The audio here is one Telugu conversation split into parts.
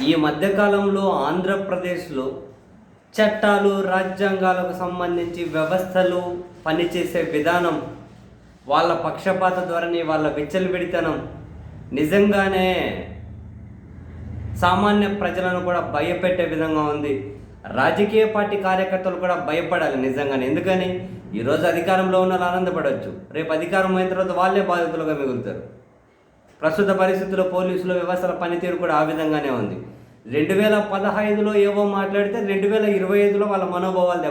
ఈ మధ్యకాలంలో ఆంధ్రప్రదేశ్లో చట్టాలు, రాజ్యాంగాలకు సంబంధించి వ్యవస్థలు పనిచేసే విధానం, వాళ్ళ పక్షపాత ధోరణి, వాళ్ళ విచ్చలవిడితనం నిజంగానే సామాన్య ప్రజలను కూడా భయపెట్టే విధంగా ఉంది. రాజకీయ పార్టీ కార్యకర్తలు కూడా భయపడాలి నిజంగానే. ఎందుకని ఈరోజు అధికారంలో ఉన్న వాళ్ళు ఆనందపడవచ్చు, రేపు అధికారం అయిన తర్వాత వాళ్ళే బాధితులుగా మిగులుతారు. ప్రస్తుత పరిస్థితుల్లో పోలీసుల వ్యవస్థల పనితీరు కూడా ఆ విధంగానే ఉంది. 2015లో ఏవో మాట్లాడితే 2025లో వాళ్ళ మనోభావాలు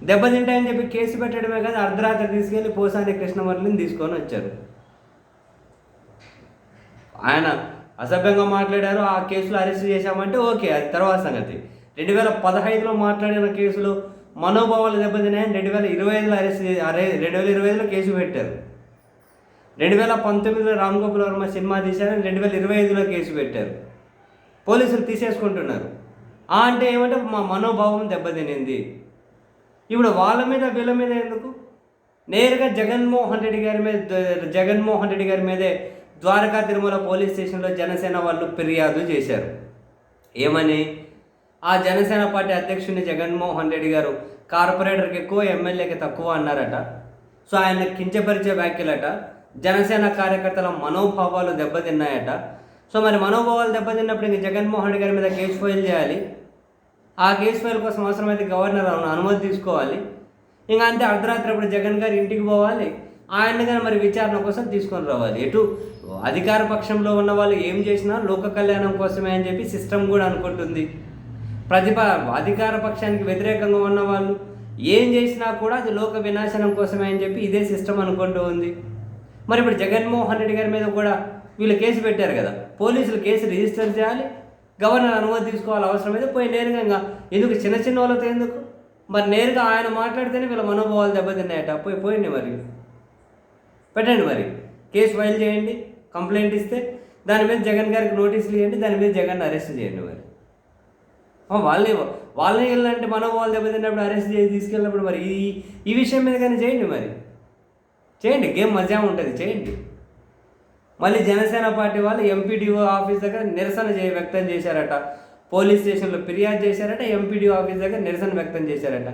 దెబ్బతింటాయని చెప్పి కేసు పెట్టడమే కదా, అర్ధరాత్రి తీసుకెళ్ళి పోసాని కృష్ణమురళిని తీసుకొని వచ్చారు. ఆయన అసభ్యంగా మాట్లాడారు, ఆ కేసులో అరెస్ట్ చేశామంటే ఓకే, అది తర్వాత సంగతి. 2015లో మాట్లాడిన కేసులో మనోభావాలు దెబ్బతిన్నాయని 2025లో 2025లో కేసు పెట్టారు. 2019లో రామ్ గోపాల్ వర్మ సినిమా తీశారని 2025లో కేసు పెట్టారు. పోలీసులు తీసేసుకుంటున్నారు. అంటే ఏమంటే మా మనోభావం దెబ్బతినింది. ఇప్పుడు వాళ్ళ మీద వీళ్ళ మీద ఎందుకు? నేరుగా జగన్మోహన్ రెడ్డి గారి మీదే ద్వారకా తిరుమల పోలీస్ స్టేషన్లో జనసేన వాళ్ళు ఫిర్యాదు చేశారు. ఏమని? ఆ జనసేన పార్టీ అధ్యక్షుడిని జగన్మోహన్ రెడ్డి గారు కార్పొరేటర్కి ఎక్కువ, ఎమ్మెల్యేకి తక్కువ అన్నారట. సో ఆయన కించపరిచే వ్యాఖ్యలట. జనసేన కార్యకర్తల మనోభావాలు దెబ్బతిన్నాయట. సో మరి మనోభావాలు దెబ్బతిన్నప్పుడు ఇంక జగన్మోహన్ రెడ్డి గారి మీద కేసు ఫైల్ చేయాలి. ఆ కేసు ఫైల్ కోసం అవసరమైతే గవర్నర్ అనుమతి తీసుకోవాలి. ఇంకా అంతే, అర్ధరాత్రి అప్పుడు జగన్ గారు ఇంటికి పోవాలి. ఆయన కానీ మరి విచారణ కోసం తీసుకొని రావాలి. ఎటు అధికార పక్షంలో ఉన్న వాళ్ళు ఏం చేసినా లోక కళ్యాణం కోసమే అని చెప్పి సిస్టమ్ కూడా అనుకుంటుంది. అధికార పక్షానికి వ్యతిరేకంగా ఉన్న వాళ్ళు ఏం చేసినా కూడా అది లోక వినాశనం కోసమే అని చెప్పి ఇదే సిస్టమ్ అనుకుంటూ ఉంది. మరి ఇప్పుడు జగన్మోహన్ రెడ్డి గారి మీద కూడా వీళ్ళు కేసు పెట్టారు కదా, పోలీసులు కేసు రిజిస్టర్ చేయాలి, గవర్నర్ అనుమతి తీసుకోవాలి. అవసరమైతే పోయి నేరుగా, ఎందుకు చిన్న వాళ్ళతో ఎందుకు? మరి నేరుగా ఆయన మాట్లాడితేనే వీళ్ళ మనోభావాలు దెబ్బతిన్నాయట. పోయింది మరి పెట్టండి, మరి కేసు ఫైల్ చేయండి, కంప్లైంట్ ఇస్తే దాని మీద జగన్ గారికి నోటీసులు ఇవ్వండి, దాని మీద జగన్ అరెస్ట్ చేయండి. మరి వాళ్ళని వెళ్ళాలంటే మనోభావాలు దెబ్బతిన్నప్పుడు అరెస్ట్ చేసి తీసుకెళ్ళినప్పుడు మరి ఈ విషయం మీద కానీ చేయండి, మరి చేయండి, గేమ్ మజా ఉంటుంది, చేయండి. మళ్ళీ జనసేన పార్టీ వాళ్ళు ఎంపీడీఓ ఆఫీస్ దగ్గర నిరసన వ్యక్తం చేశారట. పోలీస్ స్టేషన్లో ఫిర్యాదు చేశారట, ఎంపీడీఓ ఆఫీస్ దగ్గర నిరసన వ్యక్తం చేశారట.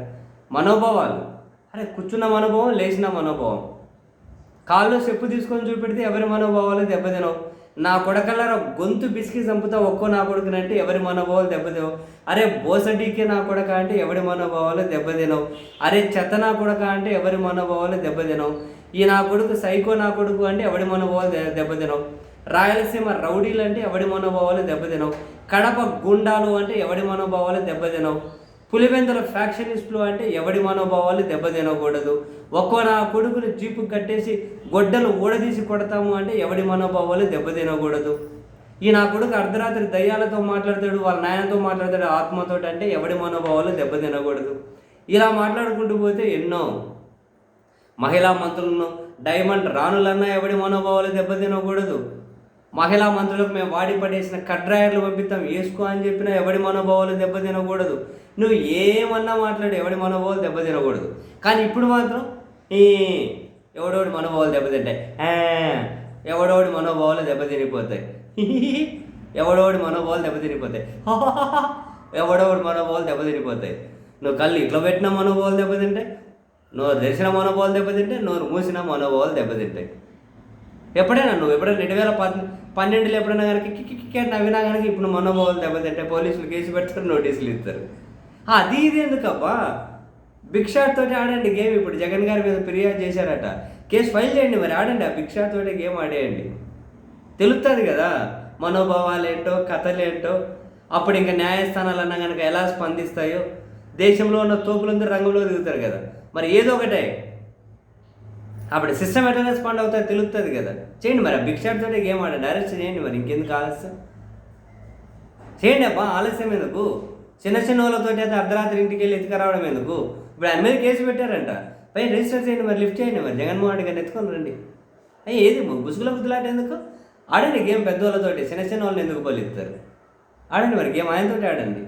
మనోభావాలు, అరే కూర్చున్న మనోభావం, లేచిన మనోభావం, కాళ్ళు చెప్పు తీసుకొని చూపెడితే ఎవరి మనోభావాలు దెబ్బతినవు. నా కొడకల్లారా గొంతు బిసికి చంపుతా ఒక్కో నా కొడుకునంటే ఎవరి మనోభావాలు దెబ్బతినవు. అరే బోసడీకే నా కొడక అంటే ఎవరి మనోభావాలు దెబ్బతినవు. అరే చెత్త నా కొడక అంటే ఎవరి మనోభావాలు దెబ్బతినవు. ఈ నా కొడుకు సైకో నా కొడుకు అంటే ఎవడి మనోభావాలు దెబ్బతినవు. రాయలసీమ రౌడీలు అంటే ఎవడి మనోభావాలు దెబ్బతినవు. కడప గుండాలు అంటే ఎవడి మనోభావాలు దెబ్బతినవు. పులివెందుల ఫ్యాక్షనిస్టులు అంటే ఎవడి మనోభావాలు దెబ్బతినకూడదు. ఒక్కో నా కొడుకుని జీపు కట్టేసి గొడ్డలు ఊడదీసి కొడతాము అంటే ఎవడి మనోభావాలు దెబ్బతినకూడదు. ఈ నా కొడుకు అర్ధరాత్రి దయ్యాలతో మాట్లాడతాడు, వాళ్ళ నాయనతో మాట్లాడతాడు ఆత్మతో అంటే ఎవడి మనోభావాలు దెబ్బతినకూడదు. ఇలా మాట్లాడుకుంటూ పోతే ఎన్నో. మహిళా మంత్రులను డైమండ్ రాణులన్నా ఎవడి మనోభావాలు దెబ్బతినకూడదు. మహిళా మంత్రులకు మేము వాడి పడేసిన కడ్రాయర్లు పంపిస్తాం వేసుకో అని చెప్పినా ఎవడి మనోభావాలు దెబ్బతినకూడదు. నువ్వు ఏమన్నా మాట్లాడు, ఎవడి మనోభావాలు దెబ్బతినకూడదు. కానీ ఇప్పుడు మాత్రం ఎవడోడి మనోభావాలు దెబ్బతింటాయి, ఎవడోడి మనోభావాలు దెబ్బతినిపోతాయి, ఎవడోడి మనోభావాలు దెబ్బతినిపోతాయి, ఎవడోడి మనోభావాలు దెబ్బతినిపోతాయి. నువ్వు కళ్ళు ఇట్లా పెట్టిన మనోభావాలు దెబ్బతింటాయి, నోరు తెరిచిన మనోభావాలు దెబ్బతింటాయి, నోరు మూసిన మనోభావాలు దెబ్బతింటాయి. ఎప్పుడైనా 2012లో ఎప్పుడైనా కనుక కిక్కి నవ్వినా కనుక ఇప్పుడు మనోభావాలు దెబ్బతింటాయి. పోలీసులు కేసు పెడతారు, నోటీసులు ఇస్తారు. అది ఇది ఎందుకబ్బా? బిగ్ షాట్ తోటి ఆడండి గేమ్. ఇప్పుడు జగన్ గారి మీద ఫిర్యాదు చేశారట, కేసు ఫైల్ చేయండి, మరి ఆడండి. ఆ బిగ్ షాట్ తోటి గేమ్ ఆడేయండి, తెలుస్తుంది కదా మనోభావాలు ఏంటో, కథలేంటో. అప్పుడు ఇంకా న్యాయస్థానాలు అన్నా కనుక ఎలా స్పందిస్తాయో. దేశంలో ఉన్న తోపులందరూ రంగంలో దిగుతారు కదా, మరి ఏదో ఒకటే అప్పుడు సిస్టమ్ ఎట్లా రెస్పాండ్ అవుతాయో తెలుస్తుంది కదా. చేయండి మరి, ఆ బిగ్ షాట్ తోటి గేమ్ ఆడండి, అరెస్ట్ చేయండి. మరి ఇంకెందుకు ఆలస్యం? చేయండి అబ్బా, ఆలస్యం ఎందుకు? చిన్న వాళ్ళతోటి అయితే అర్ధరాత్రి ఇంటికి వెళ్ళి ఎత్తుకురావడం ఎందుకు? ఇప్పుడు ఆయన మీద కేసు పెట్టారంట, పైన రిజిస్టర్ చేయండి, మరి లిఫ్ట్ చేయండి. మరి జగన్మోహన్ రెడ్డి గారిని ఎత్తుకొని రండి. ఏది గుసుగుల బుద్ధులాట ఎందుకు? ఆడండి గేమ్ పెద్దవాళ్ళతోటి, చిన్న వాళ్ళని ఎందుకు పోలిస్తారు? ఆడండి మరి గేమ్, ఆయనతోటి ఆడండి.